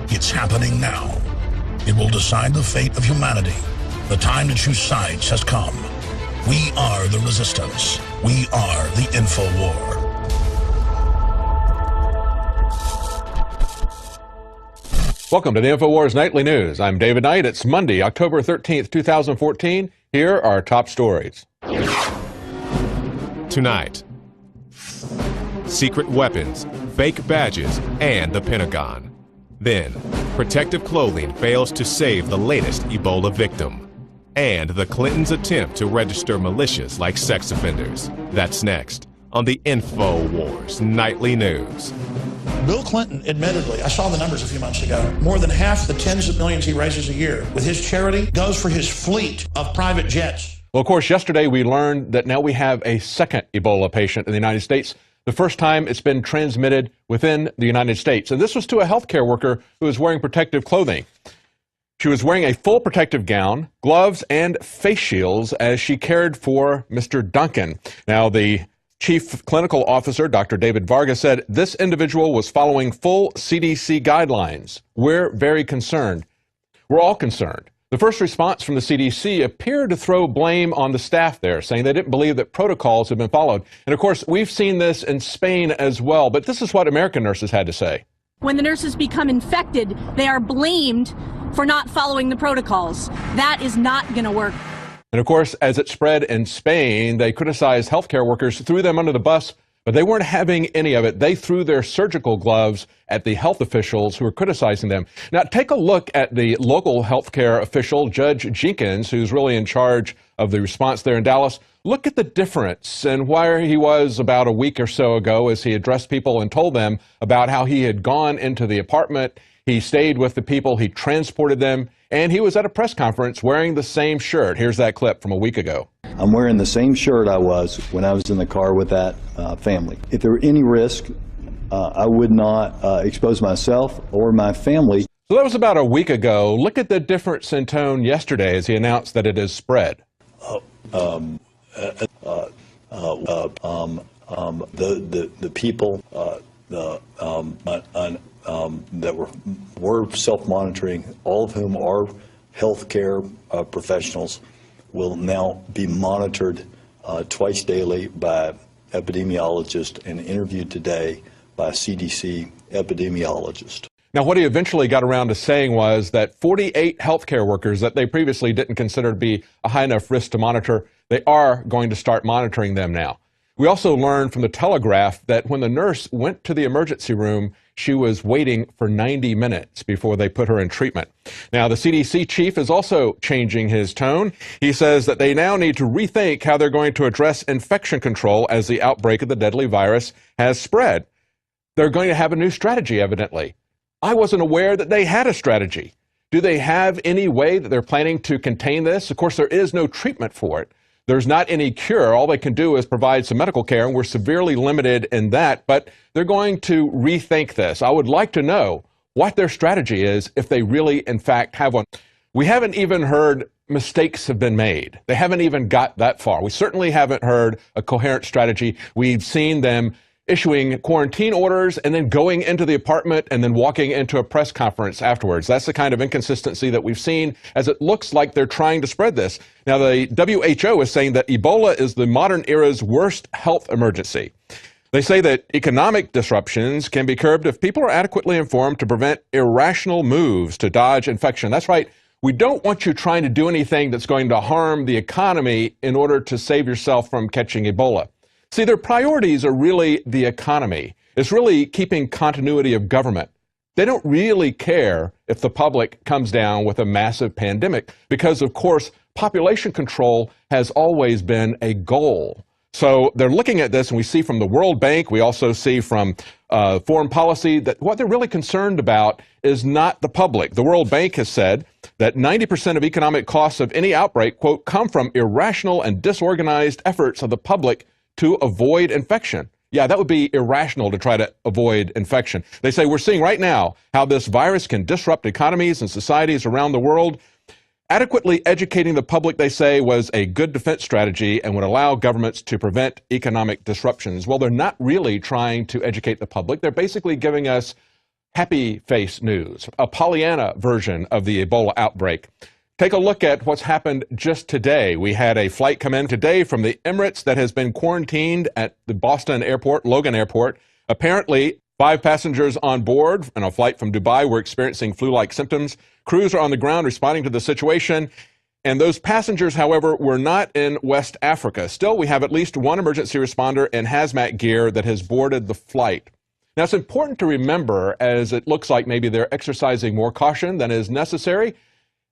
It's happening now. It will decide the fate of humanity. The time to choose sides has come. We are the resistance. We are the Infowar. Welcome to the Infowars Nightly News. I'm David Knight. It's Monday, October 13th, 2014. Here are our top stories. Tonight, secret weapons, fake badges, and the Pentagon. Then, protective clothing fails to save the latest Ebola victim. And the Clintons' attempt to register militias like sex offenders. That's next on the Infowars Nightly News. Bill Clinton, admittedly, I saw the numbers a few months ago, more than half the tens of millions he raises a year with his charity goes for his fleet of private jets. Well, of course, yesterday we learned that now we have a second Ebola patient in the United States. The first time it's been transmitted within the United States. And this was to a healthcare worker who was wearing protective clothing. She was wearing a full protective gown, gloves, and face shields as she cared for Mr. Duncan. Now, the Chief Clinical Officer, Dr. David Vargas, said this individual was following full CDC guidelines. We're very concerned. We're all concerned. The first response from the CDC appeared to throw blame on the staff there, saying they didn't believe that protocols had been followed. And of course, we've seen this in Spain as well, but this is what American nurses had to say. When the nurses become infected, they are blamed for not following the protocols. That is not going to work. And of course, as it spread in Spain, they criticized healthcare workers, threw them under the bus, but they weren't having any of it. They threw their surgical gloves at the health officials who were criticizing them. Now, take a look at the local healthcare official, Judge Jenkins, who's really in charge of the response there in Dallas. Look at the difference and where he was about a week or so ago as he addressed people and told them about how he had gone into the apartment. He stayed with the people, he transported them, and he was at a press conference wearing the same shirt. Here's that clip from a week ago. I'm wearing the same shirt I was when I was in the car with that family. If there were any risk, I would not expose myself or my family. So that was about a week ago. Look at the difference in tone yesterday as he announced that it has spread. The people that were self-monitoring, all of whom are healthcare professionals, will now be monitored twice daily by epidemiologists and interviewed today by a CDC epidemiologist. Now, what he eventually got around to saying was that 48 healthcare workers that they previously didn't consider to be a high enough risk to monitor, they are going to start monitoring them now. We also learned from the Telegraph that when the nurse went to the emergency room, she was waiting for 90 minutes before they put her in treatment. Now, the CDC chief is also changing his tone. He says that they now need to rethink how they're going to address infection control as the outbreak of the deadly virus has spread. They're going to have a new strategy, evidently. I wasn't aware that they had a strategy. Do they have any way that they're planning to contain this? Of course, there is no treatment for it. There's not any cure. All they can do is provide some medical care, and we're severely limited in that, but they're going to rethink this. I would like to know what their strategy is if they really, in fact, have one. We haven't even heard mistakes have been made. They haven't even got that far. We certainly haven't heard a coherent strategy. We've seen them issuing quarantine orders and then going into the apartment and then walking into a press conference afterwards. That's the kind of inconsistency that we've seen as it looks like they're trying to spread this. Now, the WHO is saying that Ebola is the modern era's worst health emergency. They say that economic disruptions can be curbed if people are adequately informed to prevent irrational moves to dodge infection. That's right. We don't want you trying to do anything that's going to harm the economy in order to save yourself from catching Ebola. See, their priorities are really the economy. It's really keeping continuity of government. They don't really care if the public comes down with a massive pandemic because, of course, population control has always been a goal. So they're looking at this, and we see from the World Bank, we also see from foreign policy, that what they're really concerned about is not the public. The World Bank has said that 90% of economic costs of any outbreak, quote, come from irrational and disorganized efforts of the public to avoid infection. Yeah, that would be irrational to try to avoid infection. They say we're seeing right now how this virus can disrupt economies and societies around the world. Adequately educating the public, they say, was a good defense strategy and would allow governments to prevent economic disruptions. Well, they're not really trying to educate the public. They're basically giving us happy face news, a Pollyanna version of the Ebola outbreak. Take a look at what's happened just today. We had a flight come in today from the Emirates that has been quarantined at the Boston airport, Logan Airport. Apparently, 5 passengers on board on a flight from Dubai were experiencing flu-like symptoms. Crews are on the ground responding to the situation. And those passengers, however, were not in West Africa. Still, we have at least one emergency responder in hazmat gear that has boarded the flight. Now, it's important to remember, as it looks like maybe they're exercising more caution than is necessary,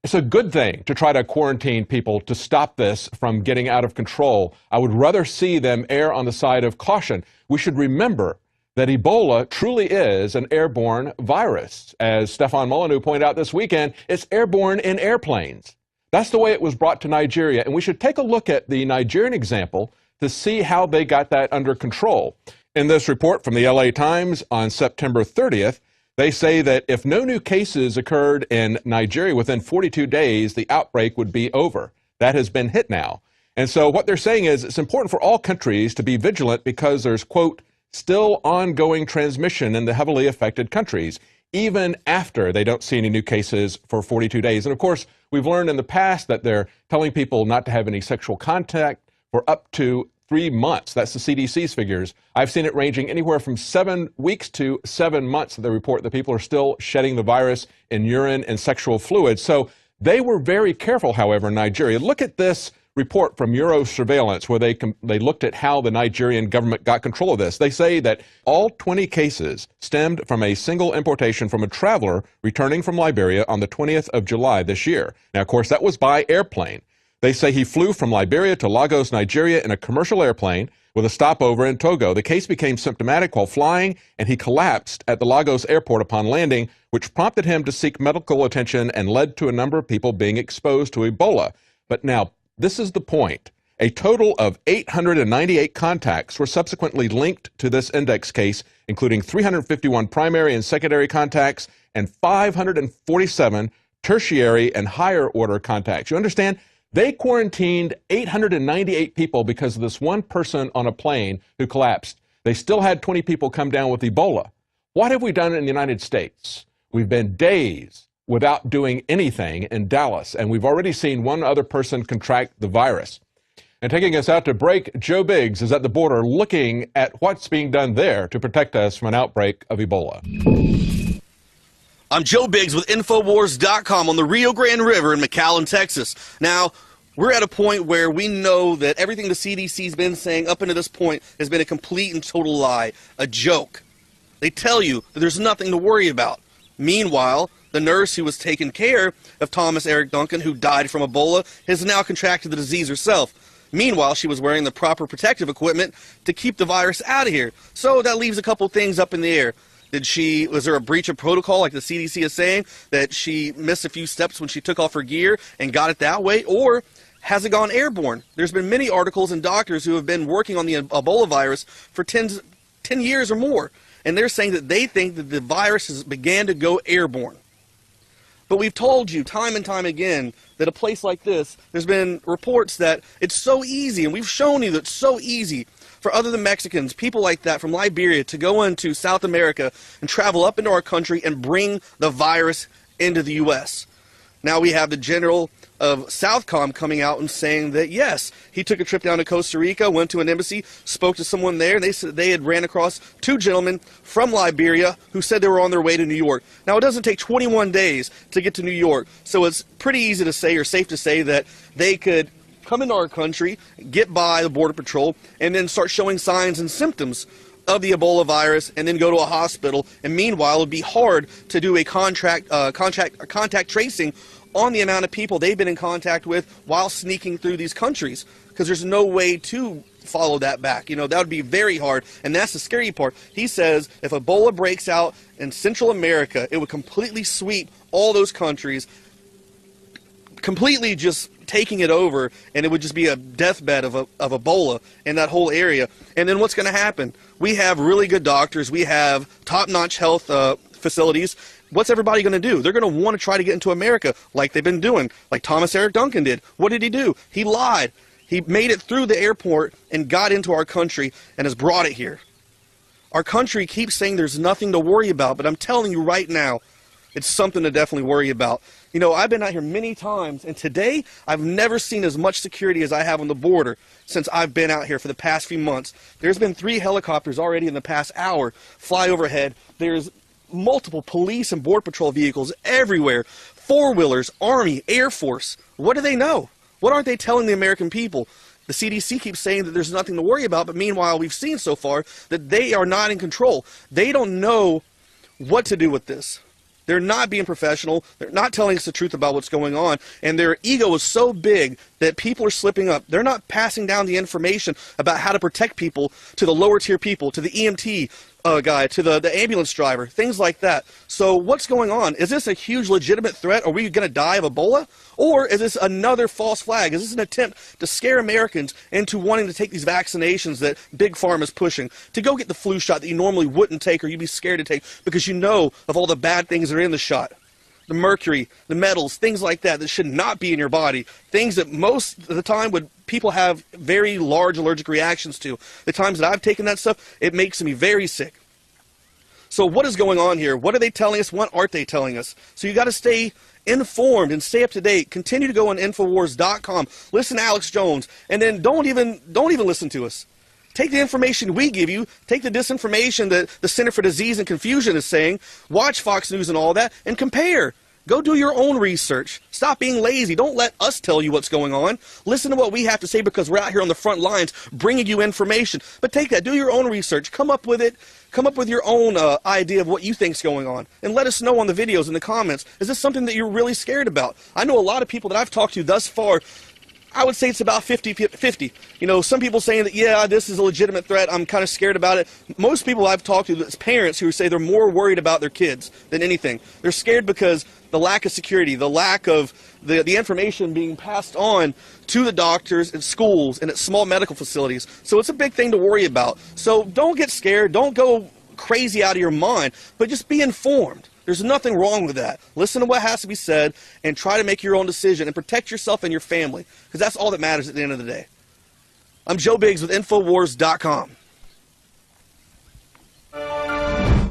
it's a good thing to try to quarantine people to stop this from getting out of control. I would rather see them err on the side of caution. We should remember that Ebola truly is an airborne virus. As Stefan Molyneux pointed out this weekend, it's airborne in airplanes. That's the way it was brought to Nigeria. And we should take a look at the Nigerian example to see how they got that under control. In this report from the LA Times on September 30th, they say that if no new cases occurred in Nigeria within 42 days, the outbreak would be over. That has been hit now. And so what they're saying is it's important for all countries to be vigilant because there's, quote, still ongoing transmission in the heavily affected countries, even after they don't see any new cases for 42 days. And of course, we've learned in the past that they're telling people not to have any sexual contact for up to 3 months. That's the CDC's figures. I've seen it ranging anywhere from 7 weeks to 7 months. They report that people are still shedding the virus in urine and sexual fluids. So they were very careful, however, in Nigeria. Look at this report from Euro Surveillance, where they looked at how the Nigerian government got control of this. They say that all 20 cases stemmed from a single importation from a traveler returning from Liberia on the 20th of July this year. Now, of course, that was by airplane. They say he flew from Liberia to Lagos, Nigeria in a commercial airplane with a stopover in Togo. The case became symptomatic while flying, and he collapsed at the Lagos airport upon landing, which prompted him to seek medical attention and led to a number of people being exposed to Ebola. But now, this is the point. A total of 898 contacts were subsequently linked to this index case, including 351 primary and secondary contacts and 547 tertiary and higher order contacts. You understand? They quarantined 898 people because of this one person on a plane who collapsed. They still had 20 people come down with Ebola. What have we done in the United States? We've been days without doing anything in Dallas, and we've already seen one other person contract the virus. And taking us out to break, Joe Biggs is at the border looking at what's being done there to protect us from an outbreak of Ebola. I'm Joe Biggs with Infowars.com on the Rio Grande River in McAllen, Texas. Now, we're at a point where we know that everything the CDC's been saying up until this point has been a complete and total lie, a joke. They tell you that there's nothing to worry about. Meanwhile, the nurse who was taking care of Thomas Eric Duncan, who died from Ebola, has now contracted the disease herself. Meanwhile, she was wearing the proper protective equipment to keep the virus out of here. So that leaves a couple things up in the air. Was there a breach of protocol, like the CDC is saying, that she missed a few steps when she took off her gear and got it that way? Or has it gone airborne? There's been many articles and doctors who have been working on the Ebola virus for 10 years or more, and they're saying that they think that the virus has began to go airborne. But we've told you time and time again that a place like this, there's been reports that it's so easy, and we've shown you that it's so easy for other than Mexicans, people like that from Liberia, to go into South America and travel up into our country and bring the virus into the U.S. Now we have the general of Southcom coming out and saying that, yes, he took a trip down to Costa Rica, went to an embassy, spoke to someone there, and they said they had ran across 2 gentlemen from Liberia who said they were on their way to New York. Now, it doesn't take 21 days to get to New York, so it's pretty easy to say, or safe to say, that they could come into our country, get by the Border Patrol, and then start showing signs and symptoms of the Ebola virus, and then go to a hospital. And meanwhile, it would be hard to do a contact tracing on the amount of people they've been in contact with while sneaking through these countries, because there's no way to follow that back. You know, that would be very hard, and that's the scary part. He says if Ebola breaks out in Central America, it would completely sweep all those countries, completely just taking it over, and it would just be a deathbed of Ebola in that whole area. And then what's going to happen? We have really good doctors. We have top-notch health facilities. What's everybody going to do? They're going to want to try to get into America like they've been doing, like Thomas Eric Duncan did. What did he do? He lied. He made it through the airport and got into our country and has brought it here. Our country keeps saying there's nothing to worry about, but I'm telling you right now, it's something to definitely worry about. You know, I've been out here many times, and today I've never seen as much security as I have on the border since I've been out here for the past few months. There's been 3 helicopters already in the past hour fly overhead. There's multiple police and border patrol vehicles everywhere. 4-wheelers, Army, Air Force. What do they know? What aren't they telling the American people? The CDC keeps saying that there's nothing to worry about, but meanwhile, we've seen so far that they are not in control. They don't know what to do with this. They're not being professional. They're not telling us the truth about what's going on. And their ego is so big that people are slipping up. They're not passing down the information about how to protect people to the lower tier people, to the EMT guy, to the ambulance driver, things like that. So what's going on? Is this a huge legitimate threat? Are we going to die of Ebola? Or is this another false flag? Is this an attempt to scare Americans into wanting to take these vaccinations that Big Pharma is pushing, to go get the flu shot that you normally wouldn't take or you'd be scared to take because you know of all the bad things that are in the shot? The mercury, the metals, things like that that should not be in your body. Things that most of the time people have very large allergic reactions to. The times that I've taken that stuff, it makes me very sick. So what is going on here? What are they telling us? What aren't they telling us? So you got to stay informed and stay up to date. Continue to go on Infowars.com. Listen to Alex Jones, and then don't even listen to us. Take the information we give you, take the disinformation that the Center for Disease and Confusion is saying, watch Fox News and all that, and compare. Go do your own research. Stop being lazy. Don't let us tell you what's going on. Listen to what we have to say because we're out here on the front lines bringing you information. But take that, do your own research, come up with it, come up with your own idea of what you think's going on, and let us know on the videos in the comments. Is this something that you're really scared about? I know a lot of people that I've talked to thus far, I would say it's about 50-50. You know, some people saying that, yeah, this is a legitimate threat, I'm kind of scared about it. Most people I've talked to, it's parents who say they're more worried about their kids than anything. They're scared because the lack of security, the lack of the information being passed on to the doctors and schools and at small medical facilities. So it's a big thing to worry about. So don't get scared, don't go crazy out of your mind, but just be informed. There's nothing wrong with that. Listen to what has to be said and try to make your own decision and protect yourself and your family, because that's all that matters at the end of the day. I'm Joe Biggs with Infowars.com.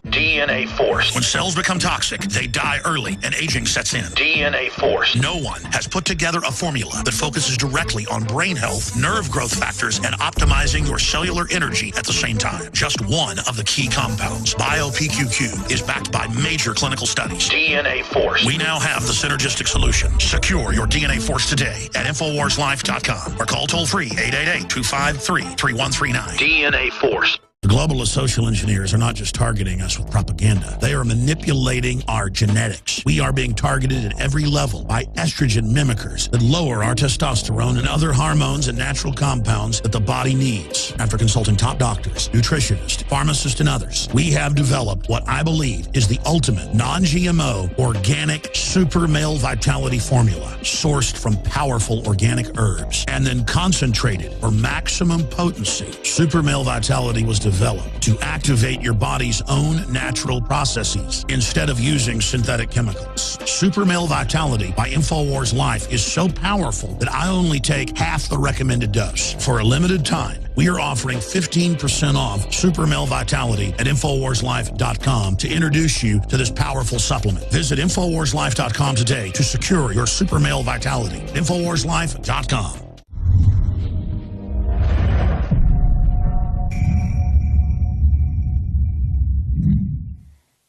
DNA force. When cells become toxic, they die early and aging sets in. DNA force. No one has put together a formula that focuses directly on brain health, nerve growth factors, and optimizing your cellular energy at the same time. Just one of the key compounds, BioPQQ, is backed by major clinical studies. DNA force. We now have the synergistic solution. Secure your DNA force today at InfoWarsLife.com or call toll-free 888-253-3139. DNA force. The globalist social engineers are not just targeting us with propaganda. They are manipulating our genetics. We are being targeted at every level by estrogen mimickers that lower our testosterone and other hormones and natural compounds that the body needs. After consulting top doctors, nutritionists, pharmacists, and others, we have developed what I believe is the ultimate non-GMO organic super male vitality formula sourced from powerful organic herbs and then concentrated for maximum potency. Super male vitality was developed to activate your body's own natural processes instead of using synthetic chemicals. Super Male Vitality by Infowars Life is so powerful that I only take half the recommended dose. For a limited time, we are offering 15% off Super Male Vitality at InfoWarsLife.com to introduce you to this powerful supplement. Visit InfoWarsLife.com today to secure your Super Male Vitality. InfoWarsLife.com.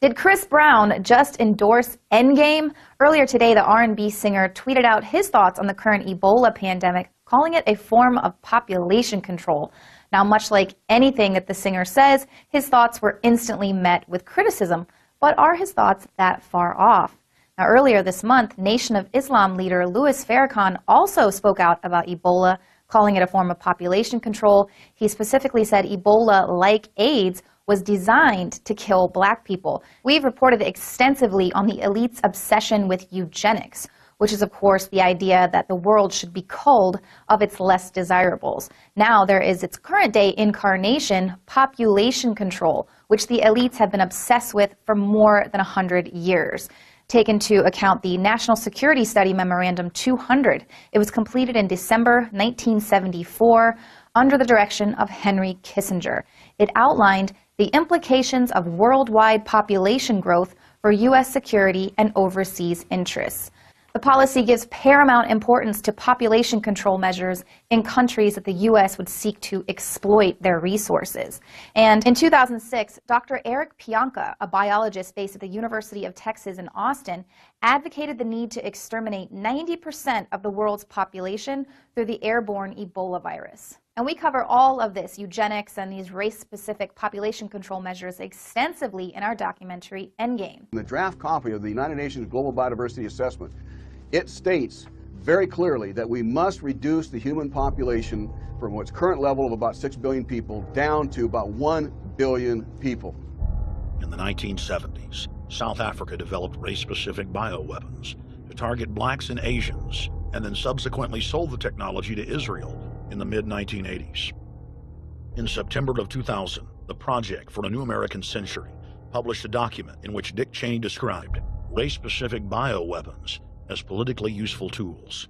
Did Chris Brown just endorse Endgame? Earlier today, the R&B singer tweeted out his thoughts on the current Ebola pandemic, calling it a form of population control. Now, much like anything that the singer says, his thoughts were instantly met with criticism. But are his thoughts that far off? Now, earlier this month, Nation of Islam leader Louis Farrakhan also spoke out about Ebola, calling it a form of population control. He specifically said Ebola, like AIDS, was designed to kill black people. We've reported extensively on the elite's obsession with eugenics, which is, of course, the idea that the world should be culled of its less desirables. Now there is its current day incarnation, population control, which the elites have been obsessed with for more than 100 years. Take into account the National Security Study Memorandum 200. It was completed in December 1974 under the direction of Henry Kissinger. It outlined the implications of worldwide population growth for U.S. security and overseas interests. The policy gives paramount importance to population control measures in countries that the U.S. would seek to exploit their resources. And in 2006, Dr. Eric Pianka, a biologist based at the University of Texas in Austin, advocated the need to exterminate 90% of the world's population through the airborne Ebola virus. And we cover all of this, eugenics and these race-specific population control measures, extensively in our documentary, Endgame. In the draft copy of the United Nations Global Biodiversity Assessment, it states very clearly that we must reduce the human population from its current level of about 6 billion people down to about 1 billion people. In the 1970s, South Africa developed race-specific bioweapons to target blacks and Asians, and then subsequently sold the technology to Israel in the mid-1980s. In September of 2000, the Project for a New American Century published a document in which Dick Cheney described race-specific bioweapons as politically useful tools.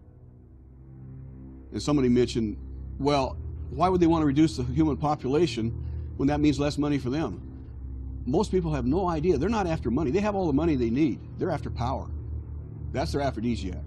And somebody mentioned, well, why would they want to reduce the human population when that means less money for them? Most people have no idea. They're not after money. They have all the money they need. They're after power. That's their aphrodisiac.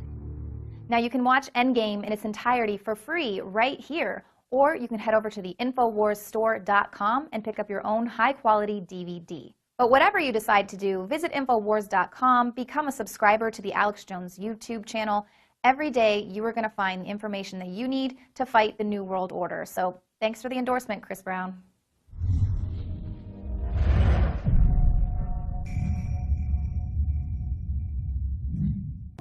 Now you can watch Endgame in its entirety for free right here, or you can head over to the InfoWarsStore.com and pick up your own high-quality DVD. But whatever you decide to do, visit Infowars.com, become a subscriber to the Alex Jones YouTube channel. Every day you are going to find the information that you need to fight the New World Order. So thanks for the endorsement, Chris Brown.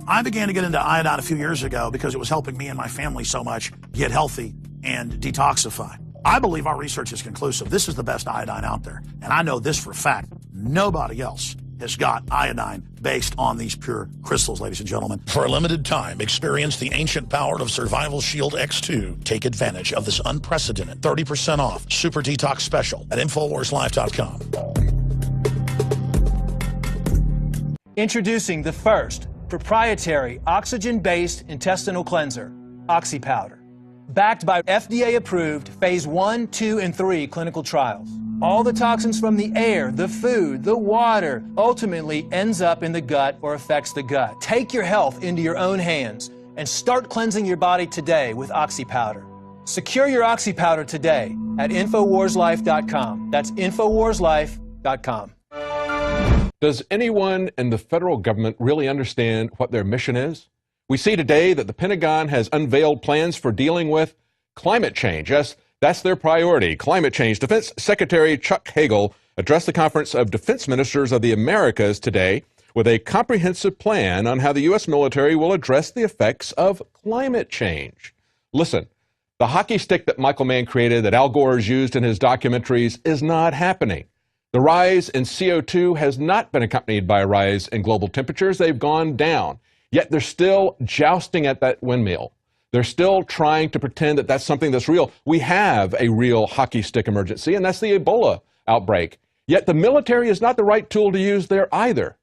I began to get into iodine a few years ago because it was helping me and my family so much get healthy and detoxify. I believe our research is conclusive. This is the best iodine out there. And I know this for a fact. Nobody else has got iodine based on these pure crystals, ladies and gentlemen. For a limited time, experience the ancient power of Survival Shield X2. Take advantage of this unprecedented 30% off Super Detox Special at InfoWarsLife.com. Introducing the first proprietary oxygen-based intestinal cleanser, Oxy Powder. Backed by FDA-approved Phase 1, 2, and 3 clinical trials. All the toxins from the air, the food, the water, ultimately ends up in the gut or affects the gut. Take your health into your own hands and start cleansing your body today with Oxy Powder. Secure your Oxy Powder today at InfoWarsLife.com. That's InfoWarsLife.com. Does anyone in the federal government really understand what their mission is? We see today that the Pentagon has unveiled plans for dealing with climate change. Yes, that's their priority, climate change. Defense Secretary Chuck Hagel addressed the Conference of Defense Ministers of the Americas today with a comprehensive plan on how the U.S. military will address the effects of climate change. Listen, the hockey stick that Michael Mann created, that Al Gore has used in his documentaries, is not happening. The rise in CO2 has not been accompanied by a rise in global temperatures. They've gone down. Yet they're still jousting at that windmill. They're still trying to pretend that that's something that's real. We have a real hockey stick emergency, and that's the Ebola outbreak. Yet the military is not the right tool to use there either.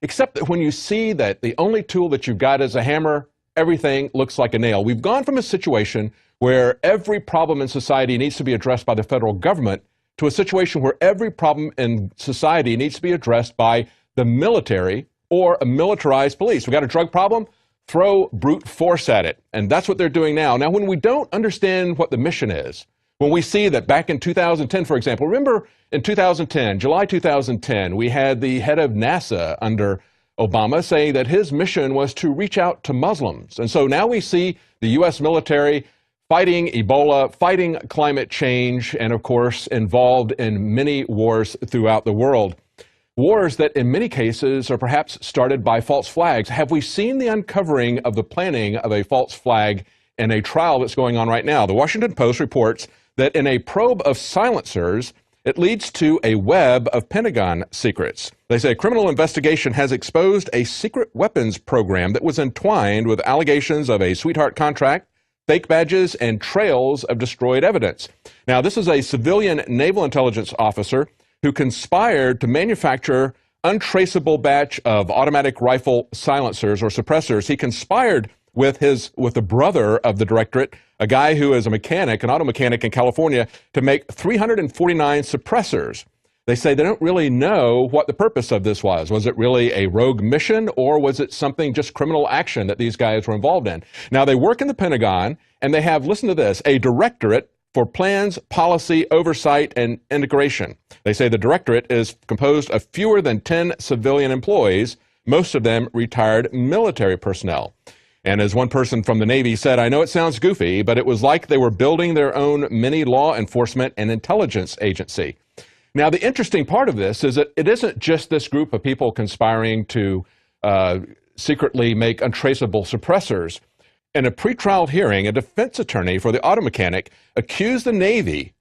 Except that when you see that the only tool that you've got is a hammer, everything looks like a nail. We've gone from a situation where every problem in society needs to be addressed by the federal government to a situation where every problem in society needs to be addressed by the military or a militarized police. We got a drug problem? Throw brute force at it. And that's what they're doing now. Now, when we don't understand what the mission is, when we see that back in 2010, for example, remember in 2010, July 2010, we had the head of NASA under Obama saying that his mission was to reach out to Muslims. And so now we see the U.S. military fighting Ebola, fighting climate change, and of course involved in many wars throughout the world. Wars that in many cases are perhaps started by false flags. Have we seen the uncovering of the planning of a false flag in a trial that's going on right now? The Washington Post reports that in a probe of silencers, it leads to a web of Pentagon secrets. They say a criminal investigation has exposed a secret weapons program that was entwined with allegations of a sweetheart contract, fake badges, and trails of destroyed evidence. Now, this is a civilian naval intelligence officer who conspired to manufacture untraceable batch of automatic rifle silencers or suppressors. He conspired with the brother of the directorate, a guy who is a mechanic, an auto mechanic in California, to make 349 suppressors. They say they don't really know what the purpose of this was. Was it really a rogue mission, or was it something just criminal action that these guys were involved in? Now, they work in the Pentagon, and they have, listen to this, a directorate for plans, policy, oversight, and integration. They say the directorate is composed of fewer than 10 civilian employees, most of them retired military personnel. And as one person from the Navy said, I know it sounds goofy, but it was like they were building their own mini law enforcement and intelligence agency. Now, the interesting part of this is that it isn't just this group of people conspiring to secretly make untraceable suppressors. In a pretrial hearing, a defense attorney for the auto mechanic accused the Navy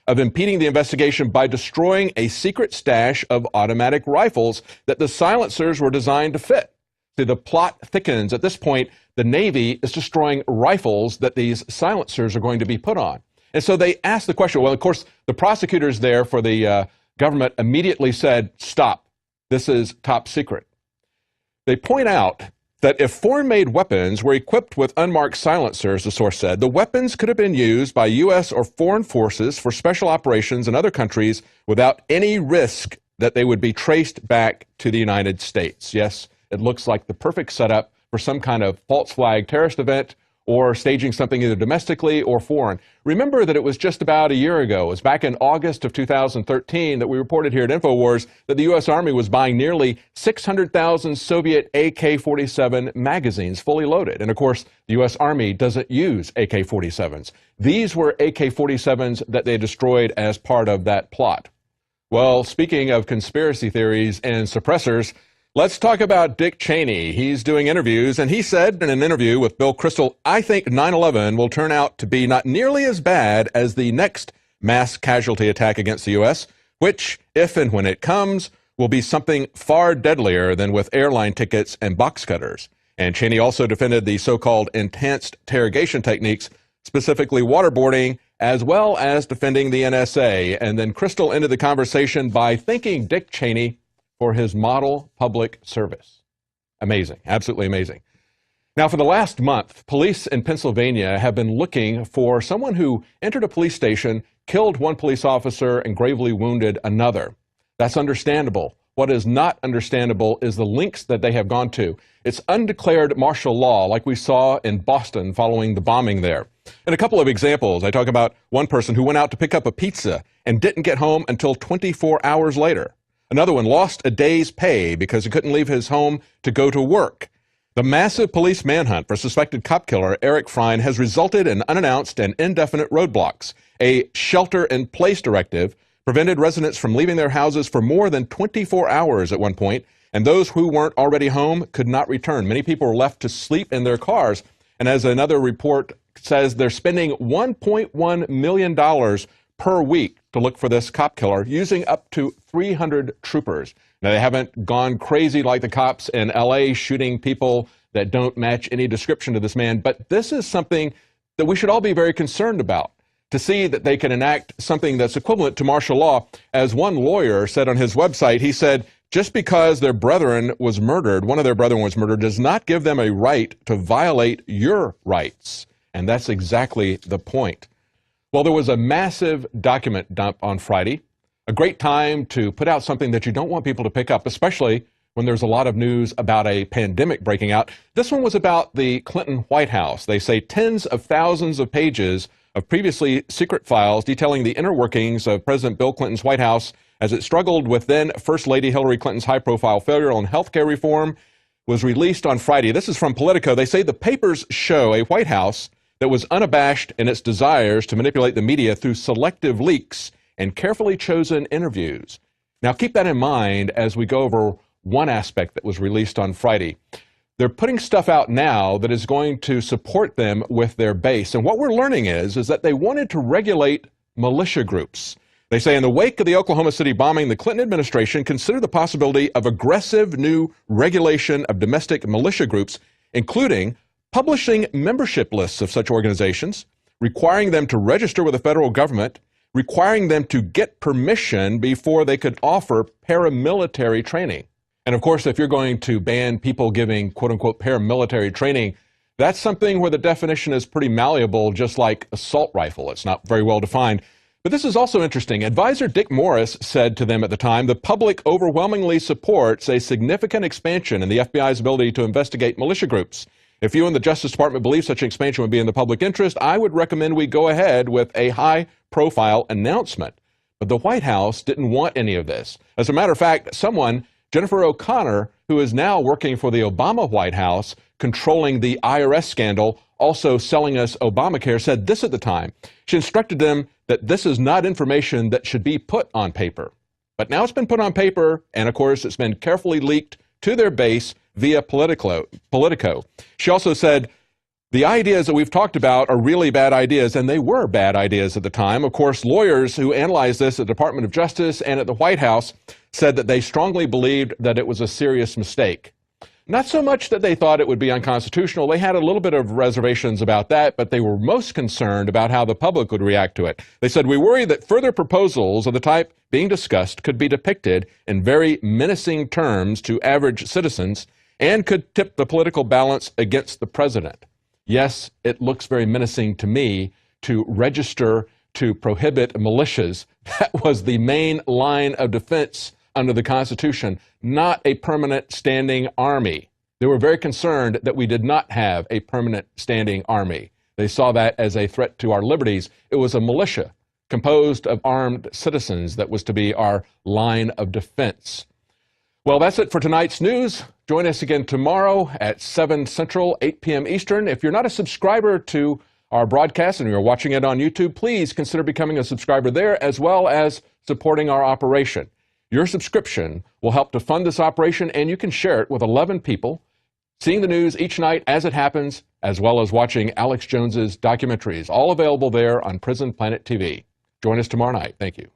of impeding the investigation by destroying a secret stash of automatic rifles that the silencers were designed to fit. See, the plot thickens. At this point, the Navy is destroying rifles that these silencers are going to be put on. And so they asked the question. Well, of course, the prosecutors there for the government immediately said, stop. This is top secret. They point out that if foreign-made weapons were equipped with unmarked silencers, the source said, the weapons could have been used by U.S. or foreign forces for special operations in other countries without any risk that they would be traced back to the United States. Yes, it looks like the perfect setup for some kind of false flag terrorist event or staging something either domestically or foreign. Remember that it was just about a year ago, it was back in August of 2013, that we reported here at Infowars that the U.S. Army was buying nearly 600,000 Soviet AK-47 magazines, fully loaded. And of course, the U.S. Army doesn't use AK-47s. These were AK-47s that they destroyed as part of that plot. Well, speaking of conspiracy theories and suppressors, let's talk about Dick Cheney. He's doing interviews, and he said in an interview with Bill Kristol, I think 9/11 will turn out to be not nearly as bad as the next mass casualty attack against the U.S., which, if and when it comes, will be something far deadlier than with airline tickets and box cutters. And Cheney also defended the so-called enhanced interrogation techniques, specifically waterboarding, as well as defending the NSA. And then Kristol ended the conversation by thanking Dick Cheney for his model public service. Amazing, absolutely amazing. Now, for the last month, police in Pennsylvania have been looking for someone who entered a police station, killed one police officer, and gravely wounded another. That's understandable. What is not understandable is the lengths that they have gone to. It's undeclared martial law, like we saw in Boston following the bombing there. And a couple of examples. I talk about one person who went out to pick up a pizza and didn't get home until 24 hours later. Another one lost a day's pay because he couldn't leave his home to go to work. The massive police manhunt for suspected cop killer Eric Frein has resulted in unannounced and indefinite roadblocks. A shelter-in-place directive prevented residents from leaving their houses for more than 24 hours at one point, and those who weren't already home could not return. Many people were left to sleep in their cars, and as another report says, they're spending $1.1 million per week to look for this cop killer, using up to 300 troopers. Now, they haven't gone crazy like the cops in L.A. shooting people that don't match any description to this man, but this is something that we should all be very concerned about, to see that they can enact something that's equivalent to martial law. As one lawyer said on his website, he said, just because their brethren was murdered, one of their brethren was murdered, does not give them a right to violate your rights. And that's exactly the point. Well, there was a massive document dump on Friday, a great time to put out something that you don't want people to pick up, especially when there's a lot of news about a pandemic breaking out. This one was about the Clinton White House. They say tens of thousands of pages of previously secret files detailing the inner workings of President Bill Clinton's White House as it struggled with then First Lady Hillary Clinton's high-profile failure on health care reform was released on Friday. This is from Politico. They say the papers show a White House that was unabashed in its desires to manipulate the media through selective leaks and carefully chosen interviews. Now, keep that in mind as we go over one aspect that was released on Friday. They're putting stuff out now that is going to support them with their base. And what we're learning is that they wanted to regulate militia groups. They say in the wake of the Oklahoma City bombing, the Clinton administration considered the possibility of aggressive new regulation of domestic militia groups, including publishing membership lists of such organizations, requiring them to register with the federal government, requiring them to get permission before they could offer paramilitary training. And of course, if you're going to ban people giving quote-unquote paramilitary training, that's something where the definition is pretty malleable, just like assault rifle. It's not very well defined. But this is also interesting. Advisor Dick Morris said to them at the time, the public overwhelmingly supports a significant expansion in the FBI's ability to investigate militia groups. If you and the Justice Department believe such an expansion would be in the public interest, I would recommend we go ahead with a high-profile announcement. But the White House didn't want any of this. As a matter of fact, someone, Jennifer O'Connor, who is now working for the Obama White House, controlling the IRS scandal, also selling us Obamacare, said this at the time. She instructed them that this is not information that should be put on paper. But now it's been put on paper, and of course it's been carefully leaked to their base via Politico. She also said, the ideas that we've talked about are really bad ideas, and they were bad ideas at the time. Of course, lawyers who analyzed this at the Department of Justice and at the White House said that they strongly believed that it was a serious mistake. Not so much that they thought it would be unconstitutional. They had a little bit of reservations about that, but they were most concerned about how the public would react to it. They said, we worry that further proposals of the type being discussed could be depicted in very menacing terms to average citizens and could tip the political balance against the president. Yes, it looks very menacing to me to register to prohibit militias. That was the main line of defense under the Constitution, not a permanent standing army. They were very concerned that we did not have a permanent standing army. They saw that as a threat to our liberties. It was a militia composed of armed citizens that was to be our line of defense. Well, that's it for tonight's news. Join us again tomorrow at 7 Central, 8 p.m. Eastern. If you're not a subscriber to our broadcast and you're watching it on YouTube, please consider becoming a subscriber there as well as supporting our operation. Your subscription will help to fund this operation, and you can share it with 11 people, seeing the news each night as it happens, as well as watching Alex Jones's documentaries, all available there on Prison Planet TV. Join us tomorrow night. Thank you.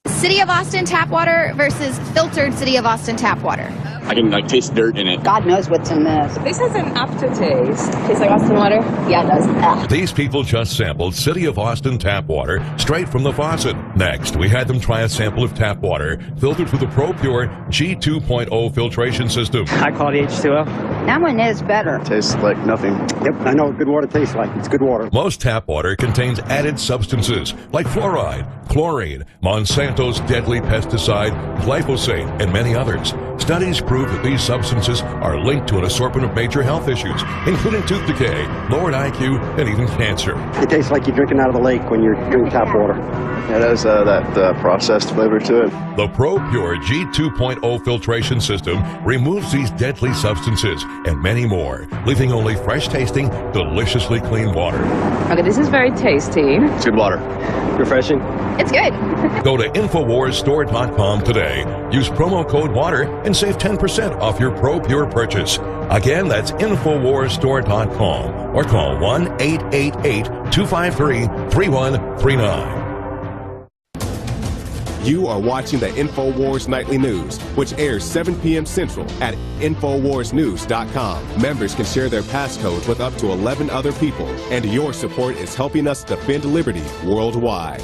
City of Austin tap water versus filtered City of Austin tap water. I can taste dirt in it. God knows what's in this. This has an aftertaste. Tastes like Austin water? Yeah, it does. Ugh. These people just sampled City of Austin tap water straight from the faucet. Next, we had them try a sample of tap water filtered through the ProPure G2.0 filtration system. High quality H2O. That one is better. Tastes like nothing. Yep, I know what good water tastes like. It's good water. Most tap water contains added substances like fluoride, chlorine, Monsanto's deadly pesticide, glyphosate, and many others. Studies prove that these substances are linked to an assortment of major health issues, including tooth decay, lowered IQ, and even cancer. It tastes like you're drinking out of a lake when you're drinking tap water. It has that processed flavor to it. The ProPure G2.0 filtration system removes these deadly substances and many more, leaving only fresh-tasting, deliciously clean water. Okay, this is very tasty. It's good water. Refreshing. It's good. Go to InfoWarsStore.com today. Use promo code WATER and save 10% off your ProPure purchase. Again, that's InfoWarsStore.com or call 1-888-253-3139. You are watching the Infowars Nightly News, which airs 7 p.m. Central at InfoWarsNews.com. Members can share their passcodes with up to 11 other people, and your support is helping us defend liberty worldwide.